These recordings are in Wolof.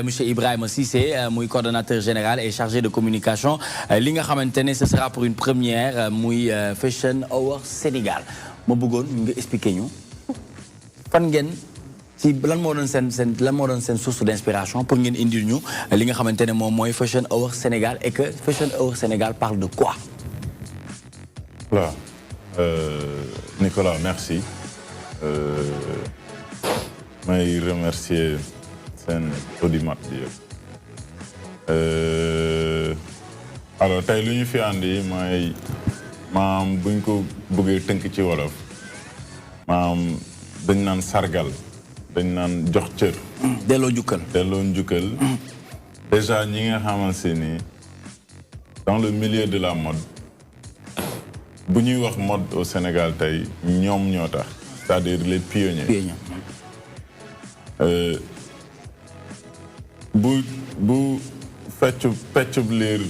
Monsieur Ibrahima Cissé, muy coordonnateur général et chargé de communication li nga xamante ce sera pour une première muy Fashion Hour Sénégal ma bëggoon nga expliquer ñu fan ngeen ci lan moo doon seen source d'inspiration pour ngeen indil ñu li nga xamante ne moom mooy Fashion Hour Sénégal et que Fashion Hour Sénégal parle de quoi. Voilà, Nicolas, merci. Je remercier seen audimat bi yëpp alors tey lu ñu fi andi mooy maam buñ ko bëggee tënk ci wolof maam dañ naan sargal dañ naan jox cër delloo njukkal déjà ñi nga xamante ni dans le milieu de la mode bu ñuy wax mode au Sénégal tey ñoom ñoo tax c'est-à-dire les pionniers bu feccub liir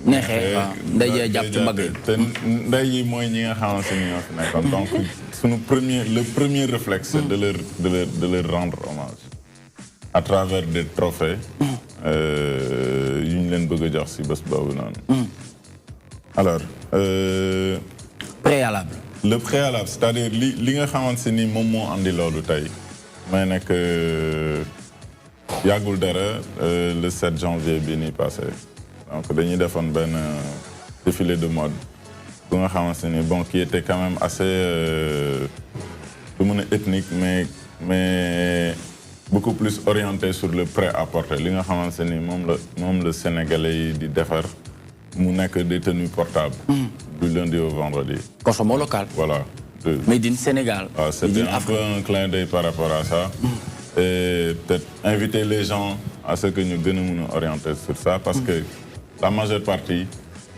neexee nday jee jàpp ci mbagg yi te nday yi mooy ñi nga xamante ni ñoo fi nekkoon donc le premier réflexe c'est de leur rendre hommage à travers des trophées yu ñu leen bëgg a jox si bés boobu noonu alors préalable le préalable c'est-à-dire li nga xamante ni moom moo andi loolu tey may nekk yàggul dara le 7 janvier bi ni passé donc dañuy defoon benn défilé de mode bu nga xamante ni bon qui était quand même assez du mën a ethnique mais beaucoup plus orienté sur le prêt-à-porter li nga xamante ni moom la Sénégalais yi di defar mu nekk des tenues portables du lundi au vendredi. Consommons local. Voilà. Made in Sénégal. Ah, c'était un peu un clin d'œil par rapport à ça. Et peut-être inviter les gens à ce que nous nous orienter sur ça parce que la majeure partie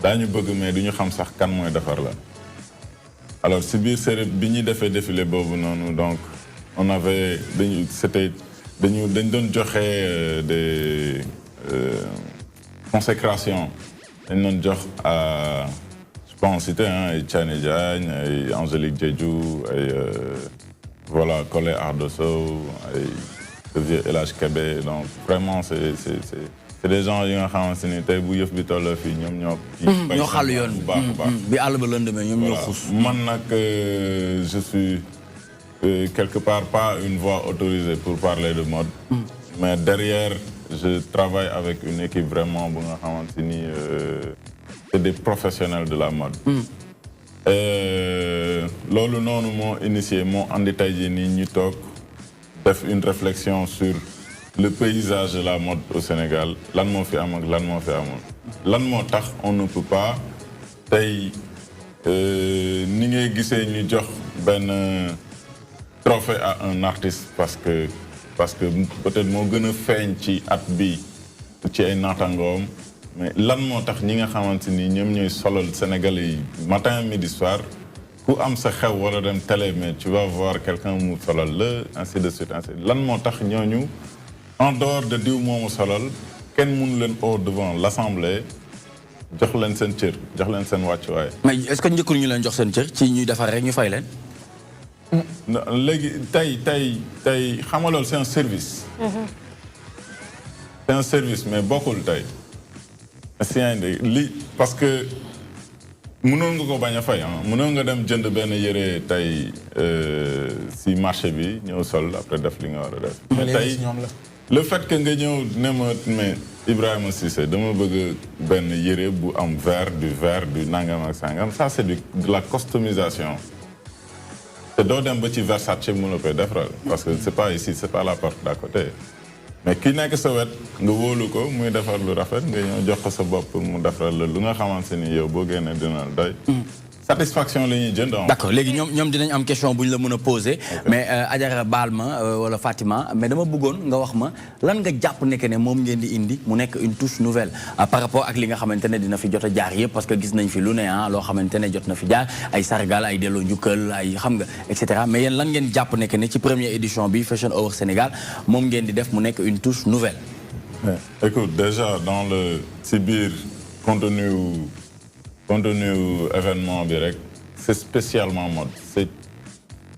daañu bëgg mais duñu xam sax kan mooy defar la. Alors si biir série bi ñuy defee défilé boobu noonu donc on avait dañ doon joxe des consécrations dañ doon jox à je peux en citer ay Thiané Diagne ay Angélique Diédhiou ay voilà Collé Ardosso ay vieux El Hadj Kébé donc vraiment c'est des gens yi nga xamante ni tey bu yëf bi tolloo fii ñoom ñoo xàll yoon bu baax bi àll ba lëndëmee ñoom ñoo xuus man nag je suis quelque part pas une voix autorisée pour parler de mode mais derrière je travaille avec une équipe vraiment bu nga xamante ni c'est des professionnels de la mode loolu noonu moo initié moo andi tey jii nii ñu toog def une réflexion sur le paysage de la mode au Sénégal lan moo fi am ak lan moo fi amul lan moo tax on ne peut pas tey ni ngay gisee ñu jox benn trophée à un artiste parce que peut-être moo gën a feeñ ci at bi ci ay naataangoom mais lan moo tax ñi nga xamante ni ñoom ñooy solal Sénégalais yi matin midi soir ku am sa xew wala dem télé mais tu vas voir quelqu'un mu solal la ainsi de suite lan moo tax ñooñu en dehors de diw moomu solal kenn mënu leen au devant l'assemblée jox leen seen cër jox leen seen wàccuwaay. mais est-ce que njëkkul ñu leen jox seen cër ci ñuy defar rek ñu fay leen. léegi tey xam nga loolu c'est un service. C'est un service mais bokkul tey. Parce que mënoon nga ko bañ a fay mënoon nga dem jënd benn yére tey si marché bi ñëw sol après def li nga war a def. mais tey le fait que nga ñëw ne ma mais Ibrahima Cissé dama bëgg benn yére bu am vert du nangam ak sangam ça c'est de la customisation. te doo dem ba ci Versace mu la koy defaral parce que c'est pas ici c'est pas la porte d'à côté. mais ki nekk sa wet nga wóolu ko muy defar lu rafet nga ñëw jox ko sa bopp pour mu defaral la lu nga xamante ni yow boo génnee dina la doy. satisfaction la ñuy jënd. d'accord léegi ñoom dinañ am question bu ñu la mën a poser. mais Adjara baal ma wala Fatima mais dama bëggoon nga wax ma lan nga jàpp ne moom ngeen di indi mu nekk une touche nouvelle par rapport ak li nga xamante ne dina fi jot a jaar yëpp parce que gis nañ fi lu ne loo xamante ne jot na fi jaar ay sargal ay delloo njukkal ay xam nga et cetera mais yéen lan ngeen jàpp ne ci première édition bi Fashion Hour Sénégal moom ngeen di def mu nekk une touche nouvelle. écoute déjà dans le ci biir contenu événement bi rek c'est spécialement mode c'est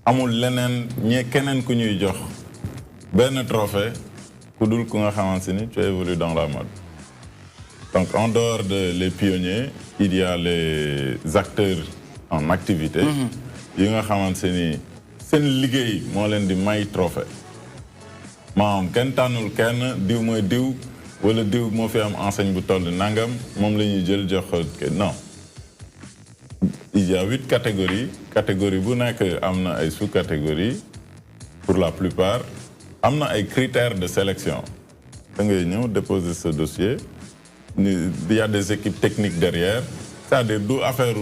amul leneen keneen ku ñuy jox benn trophée Kudul Kunga Khamansini, tu évolues dans la mode. Donc, en dehors des pionniers, il y a les acteurs en activité. Kunga Khamansini, c'est une ligue, moi, l'un des mailles trophées. Maam kenn tànnul kenn diw mooy diw wala diw moo fi am enseigne bu toll nangam moom la ñuy jël jox non il y a 8 catégories catégorie bu nekk am na ay sous-catégories pour la plupart am na ay critères de sélection da ngay ñëw déposer ce dossier il y a des équipes techniques derrière c'est-à-dire du affaire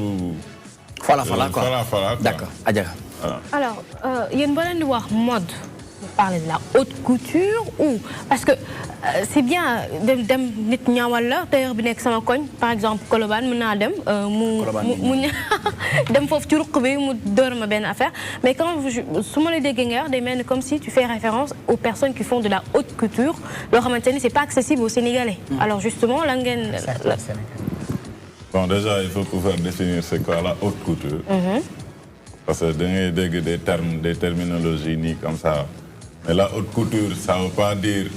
fala quoi d'accord Adjara alors yéen boo leen di wax mode vous parlez de la haute couture ou parce que c'est bien dem nit ñaawal la tailleur bi nekk sama koñ par exemple Colobane mën naa dem mu dem foofu ci ruq bi mu door ma benn affaire mais quand su ma la déggee nga wax day mel ni comme si tu fais référence aux personnes qui font de la haute couture loo xamante ni c'est pas accessible aux Sénégalais alors justement la ngeen bon déjà il faut pouvoir définir c'est quoi la haute couture parce que da ngay dégg des termes des terminologies nii comme ça mais la haute couture ça veut pas dire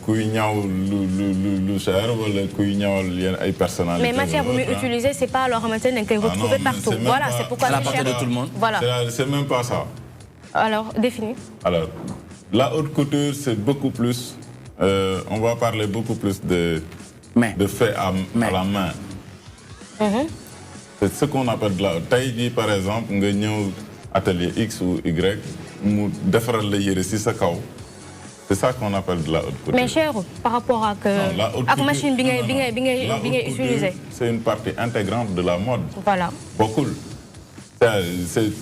kuy ñaw lu cher wala kuy ñawal yenn ay personnalités. mais matière bu muy utiliser c'est pas loo xamante ne dañ koy retrouver partout. Voilà c'est pourquoi c'est à la portée de tout le monde. Voilà c'est même pas ça. Alors définis. Alors la haute couture c'est beaucoup plus on va parler beaucoup plus de fait à la main. C'est ce qu'on appelle de la tey jii par exemple nga ñëw atelier X ou Y mu defaral la yére ci sa kaw c'est ça qu'on appelle de la haute couture. mais cher par rapport ak machine bi ngay utiliser. C'est une partie intégrante de la mode. Voilà. Beaucoup. C'est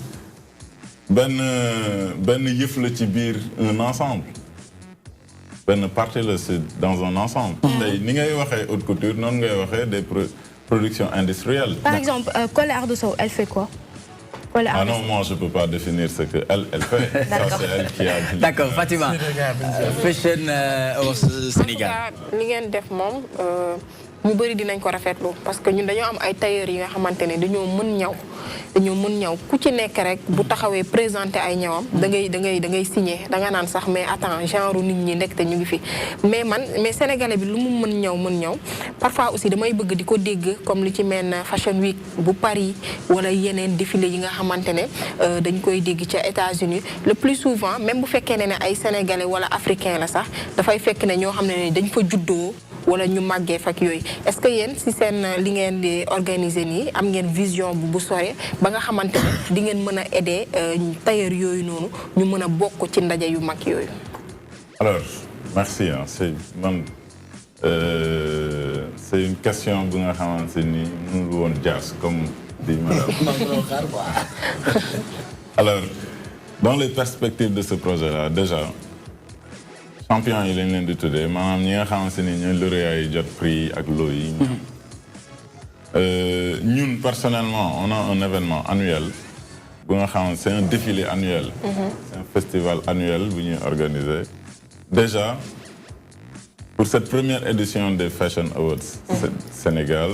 ben yëf la ci biir un ensemble. Ben partie là c'est dans un ensemble. Tey ni ngay waxee haute couture non ngay waxee des productions industrielles. Par exemple Collé Ardou Sow elle fait quoi? Ah non, moi je ne peux pas définir ce qu'elle fait. Ça, c'est elle qui a dit. D'accord, Fatima. Fashion au Sénégal. Li ngeen def moom ñu bëri dinañ ko rafetlu parce que ñun dañoo am ay tailleurs yi nga xamante ne dañoo mën ñaw ku ci nekk rek bu taxawee présenter ay ñawam da ngay signer da nga naan sax mais attends genre nit ñi nekk te ñu ngi fi mais sénégalais bi lu mu mën ñaw parfois aussi damay bëgg di ko dégg comme li ci mel Fashion Week bu Paris wala yeneen défilé yi nga xamante ne dañ koy dégg ca États-Unis le plus souvent même bu fekkee ne ay sénégalais wala africain la sax dafay fekk ne ñoo xam ne dañ fa juddoo wala ñu màggee fak yooyu est-ce que yéen si seen li ngeen di organiser nii am ngeen vision bu sore ba nga xamante ne di ngeen mën a aider tailleur yooyu noonu ñu mën a bokk ci ndaje yu mag yooyu. Alors merci c'est une question bu nga xamante ni mënul woon jaas comme dit madame. Alors dans les perspectives de ce projet-là déjà. Champion yi lañ leen di tuddee maanaam ñi nga xamante ni ñooy lauréats yi jot prix ak loo yi. Ñun personnellement on a un événement annuel bu nga xamante c'est un défilé annuel. C'est un festival annuel bu ñuy organiser. Déjà pour cette première édition des Fashion Awards Sénégal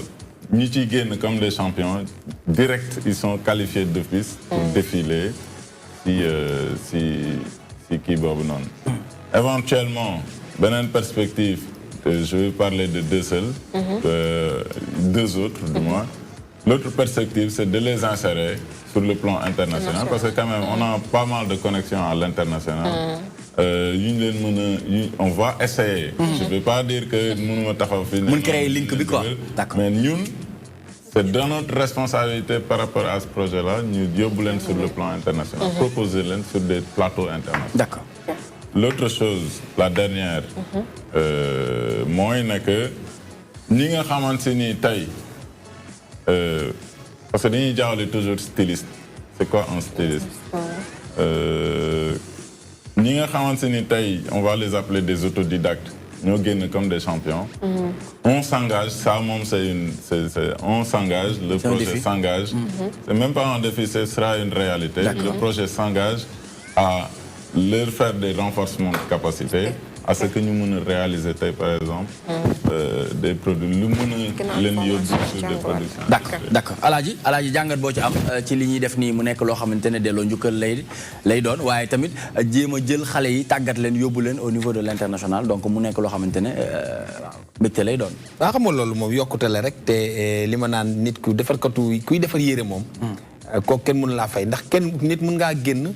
ñi ciy génn comme des champions direct ils sont qualifiés d'office pour défiler si kii boobu noonu. Éventuellement, une perspective, je vais parler de deux seuls, deux autres du moins. L'autre perspective, c'est de les insérer sur le plan international, parce que quand même, on a pas mal de connexions à l'international. On va essayer. Je ne vais pas dire que nous avons créé link, mais nous, c'est de notre responsabilité par rapport à ce projet-là, nous devons sur le plan international, proposer sur des plateaux internationaux. D'accord. L'autre chose, la dernière, moi, c'est que nous avons parce que nous avons toujours styliste. C'est quoi un styliste? Nous avons on va les appeler des autodidactes. Nous gagnons comme des champions. On s'engage, ça, on s'engage, le projet s'engage. C'est même pas un défi, ce sera une réalité. Le projet s'engage à leur faire des renforcements de capacité, à ce que ñu mën a réaliser tey par exemple des produits lu mën a leen yóbbu sur des productions. d'accord Alaaji jàngat boo ci am ci li ñuy def nii mu nekk loo xamante ne delloo njukkal lay doon waaye tamit jéem a jël xale yi tàggat leen yóbbu leen au niveau de l'international donc mu nekk loo xamante ne mbégte lay doon. waaw xam nga loolu moom yokkute la rek te li ma naan nit ku kuy defar yére moom. kooku kenn mën laa fay ndax nit mën ngaa génn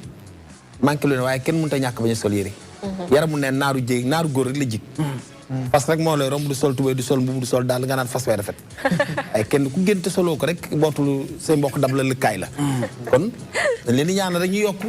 manqué lu ne waaye kenn mënut a ñàkk bañ a sol yére. yaramu ne naaru góor rek la jig. fas rek moo lay romb du sol tubéy du sol mbubu du sol daal nga naan fas wee rafet. ay kenn ku génn te soloo ko rek bootul say mbokk dab la lëkkaay la. kon dañ leen di ñaanal rek ñu yokku.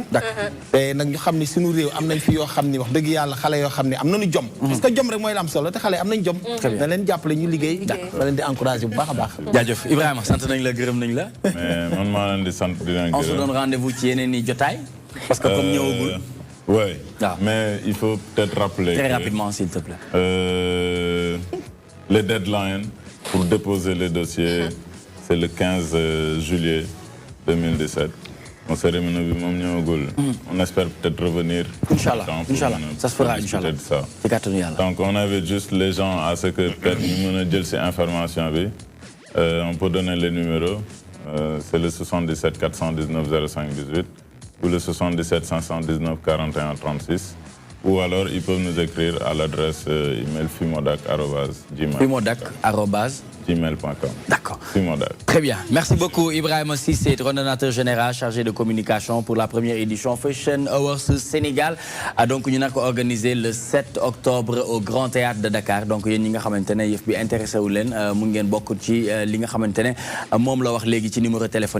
te nag ñu xam ni suñu réew am nañ fi yoo xam ni wax dëgg yàlla xale yoo xam ne am nañu jom. parce que jom rek mooy la am solo te xale am nañ jom. na leen jàppale ñu liggéey. da leen di encouragé bu baax a baax. jaajëf Ibrahima sant nañ la gërëm nañ la. mais man maa leen di sant di leen gërëm. on se donne rendez-vous ci yeneen i jotaay. parce que comme ñëwagul. Oui, mais il faut peut-être rappeler. Très rapidement, s'il te plaît. Les deadlines pour déposer les dossiers, c'est le 15 juillet 2017. On espère peut-être revenir. Inch'Allah, ça se fera, Inch'Allah. Donc on avait juste les gens à ce que peut-être nous ces informations. On peut donner les numéros. C'est le 77 419 05 18. Ou le 77 519 41 36. Ou alors, ils peuvent nous écrire à l'adresse email fumodac@gmail.com. D'accord. Fumodac. Très bien. Merci beaucoup, Ibrahima Cissé, coordonnateur général chargé de communication pour la première édition Fashion Awards Sénégal. Donc, nous avons organisé le 7 octobre au Grand Théâtre de Dakar. Donc, nous avons intéressé à vous, nous avons intéressé à vous, numéro de téléphone.